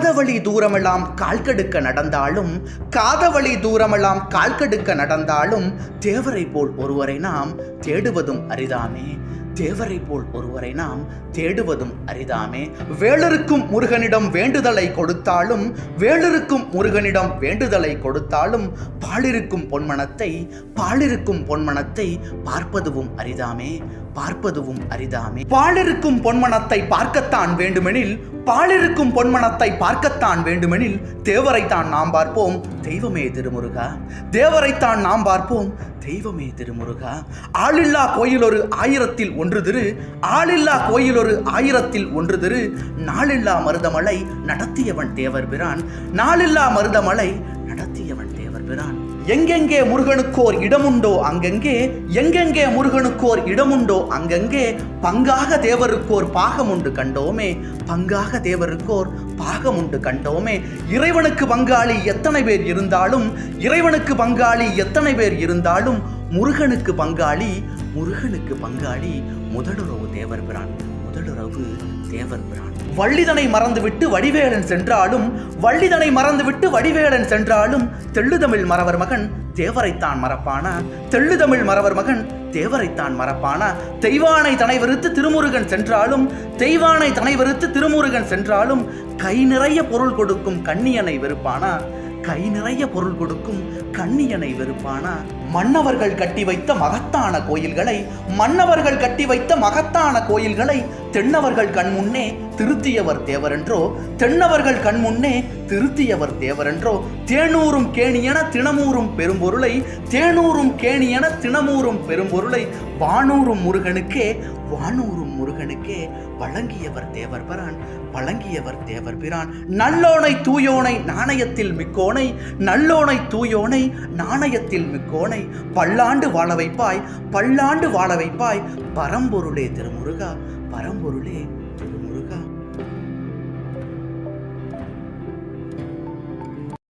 காதவழி தூரமெல்லாம் கால்கடுக்க நடந்தாலும் காதவழி தூரமெல்லாம் கால்கடுக்க நடந்தாலும் தேவரை போல் ஒருவரை நாம் தேடுவதும் அரிதாமே. தேவரை போல் ஒருவரை நாம் தேடுவதும் அரிதாமே. வேளருக்கும் முருகனிடம் வேண்டுதலை கொடுத்தாலும் வேளருக்கும் முருகனிடம் வேண்டுதலை கொடுத்தாலும் பாலிருக்கும் பொன்மனத்தை பார்ப்பதுவும் அரிதாமே. பாலிருக்கும் பொன்மனத்தை பார்க்கத்தான் வேண்டுமெனில் தேவரைத்தான் நாம் பார்ப்போம் தெய்வமே திருமுருகா. ஆளில்லா கோயில் ஒரு ஆயிரத்தில் ஒன்று திரு நாளில்லா மருதமலை நடத்தியவன் தேவர் பிரான். எங்கெங்கே முருகனுக்கோர் இடமுண்டோ அங்கங்கே பங்காக தேவருக்கோர் பாகமுண்டு கண்டோமே. இறைவனுக்கு பங்காளி எத்தனை பேர் இருந்தாலும் முருகனுக்கு பங்காளி முதலுறவு தேவர் பிரான். வள்ளிதனை மறந்துவிட்டு வடிவேலன் சென்றாலும் தெள்ளுதமிழ் மறவர் மகன் தேவரைத்தான் மறப்பானா. தெய்வானை தனை வெறுத்து திருமுருகன் சென்றாலும் கை நிறைய பொருள் கொடுக்கும் கண்ணியனை வெறுப்பானா. மன்னவர்கள் கட்டி வைத்த மகத்தான கோயில்களை தென்னவர்கள் கண்முன்னே திருத்தியவர் தேவரென்றோ. தேனூரும் கேணியன தினமூரும் பெரும்பொருளை வானூரும் முருகனுக்கே வழங்கியவர் தேவர் பிரான். நல்லோனை தூயோனை நாணயத்தில் மிக்கோனை பல்லாண்டு வாழ வைப்பாய் பரம்பொருளே திருமுருகா.